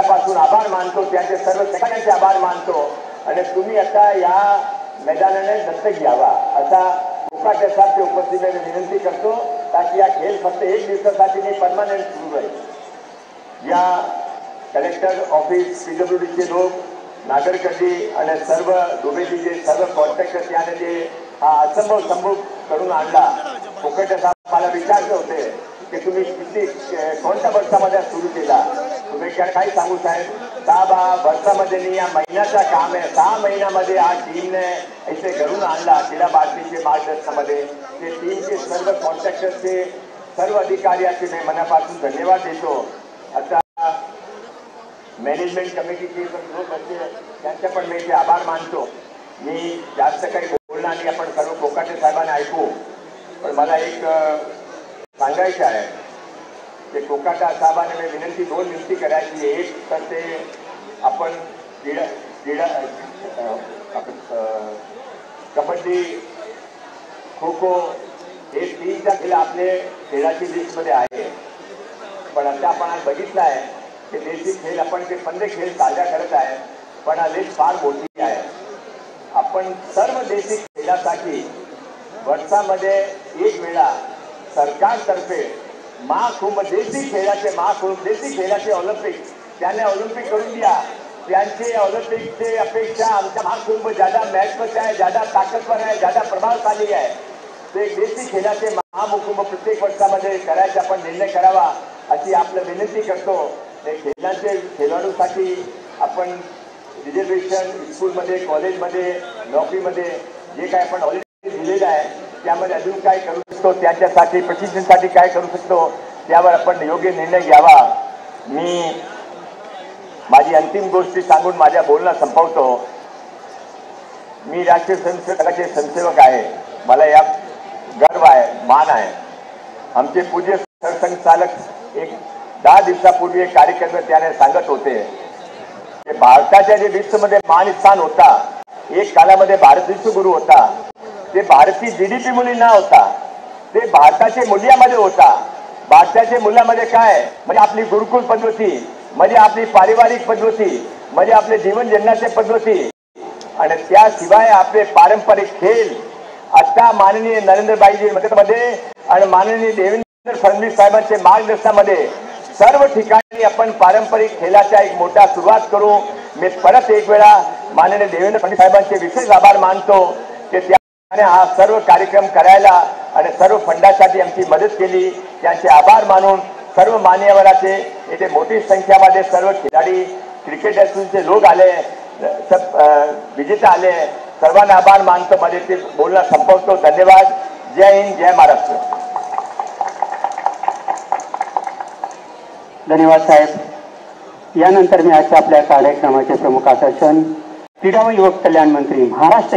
पासून आभार मानतो, त्याचे सर्व सगळ्यांचे आभार मानतो आणि तुम्ही आता या मैदानाने दत्तक घ्यावा असा कोकाटे साहेब उपस्थितीने विनंती करतो, ताकि या खेळ फक्त एक दिवसासाठी नाही परमानंट सुरू राहील। या कलेक्टर ऑफिस पीडब्ल्यूडीचे लोक नागरकर्दी आणि सर्व दुबेजीचे सर्व कॉन्ट्रॅक्टर त्याने जे हा असंभव करून आणला। कोकाटे साहेब मला विचारत होते की तुम्ही किती कोणत्या वर्षामध्ये सुरू केला, तुम्ही काय सांगू साहेब? 6 वर्षामध्ये नाही, या महिन्याचा काम आहे। 6 महिन्यामध्ये हा टीमने इथे घडून आणला। क्रीडा भारतीचे मार्गदर्शनामध्ये ते टीमचे सर्व कॉन्ट्रॅक्टरचे सर्व अधिकाऱ्याचे मी मनापासून धन्यवाद देतो। आता मॅनेजमेंट कमिटीचे लोक असते त्यांचे पण मी आभार मानतो। मी जास्त काही बोलणार नाही, आपण सर्व कोकाटे साहेबांना ऐकू। पण मला एक सांगायचं आहे ते कोकाटा साहेबांना मी विनंती 2 विनंती करायची। एक तर ते आपण कबड्डी खो खो हे 3चा खेळ आपले खेळाची लिस्टमध्ये आहे, पण आता आपण आज बघितलं आहे की देशी खेळ आपण ते 15 खेळ साजरा करत आहे, पण हा लिस्ट फार मोठी आहे। आपण सर्व देशी खेळासाठी वर्षामध्ये एक वेळा सरकारतर्फे महाकुंभ देशी खेळाचे ऑलिम्पिक त्यांना ऑलिम्पिक करून द्या। त्यांचे ऑलिम्पिकचे अपेक्षा आमचा महाकुंभ ज्यादा महत्वाचा आहे, ज्यादा ताकदवर आहे, ज्यादा प्रभावशाली आहे। ते देशी खेळाचे महाकुंभ प्रत्येक वर्षामध्ये करायचा आपण निर्णय करावा अशी आपलं विनंती करतो। ते खेळाचे खेळाडूसाठी आपण रिझर्वेशन स्कूलमध्ये, कॉलेजमध्ये, नोकरीमध्ये जे काय आपण ऑलरेडी दिलेलं आहे त्यामध्ये अजून काय करू शकतो, त्याच्यासाठी प्रशिक्षणासाठी काय करू शकतो त्यावर आपण योग्य निर्णय घ्यावा। मी माझी अंतिम गोष्टी सांगून माझ्या बोलणं संपवतो। मी राष्ट्रीय स्वयंसेवकाचे स्वयंसेवक आहे, मला या गर्व आहे, मान आहे। आमचे पूज्य सरसंघचालक एक 10 दिवसापूर्वी एक कार्यक्रम त्याने सांगत होते की भारताच्या जे विश्वमध्ये मान स्थान होता, एक कालामध्ये भारत विश्वगुरु होता, ते भारतीय जीडीपी मुली ना होता, ते भारताचे मूल्यामध्ये होता। भारताचे मूल्यामध्ये काय म्हणजे आपली गुरुकुल पद्धती, म्हणजे आपली पारिवारिक पद्धती, म्हणजे आपले जीवन जगण्याचे पद्धती आणि त्याशिवाय आपले पारंपरिक खेळ। आता माननीय नरेंद्रभाईजी मध्ये आणि माननीय देवेंद्र फडणवीस साहेबांच्या मार्गदर्शनामध्ये सर्व ठिकाणी आपण पारंपरिक खेळाचा एक मोठा सुरुवात करू। मी परत एक वेळा माननीय देवेंद्र फडणवीस साहेबांचे विशेष आभार मानतो की त्याने हा सर्व कार्यक्रम करायला आणि सर्व फंडासाठी आमची मदत केली, त्यांचे आभार मानून सर्व मान्यवरांचे इथे मोठी संख्यामध्ये सर्व खिलाडी क्रिकेटर्सचे लोक आले, विजेता आले, सर्वांना आभार मानतो। माझे ते बोलणं संपवतो। धन्यवाद। जय हिंद, जय महाराष्ट्र। धन्यवाद साहेब। यानंतर मी आजच्या आपल्या कार्यक्रमाचे प्रमुख आकर्षण क्रीडा व युवक कल्याण मंत्री महाराष्ट्र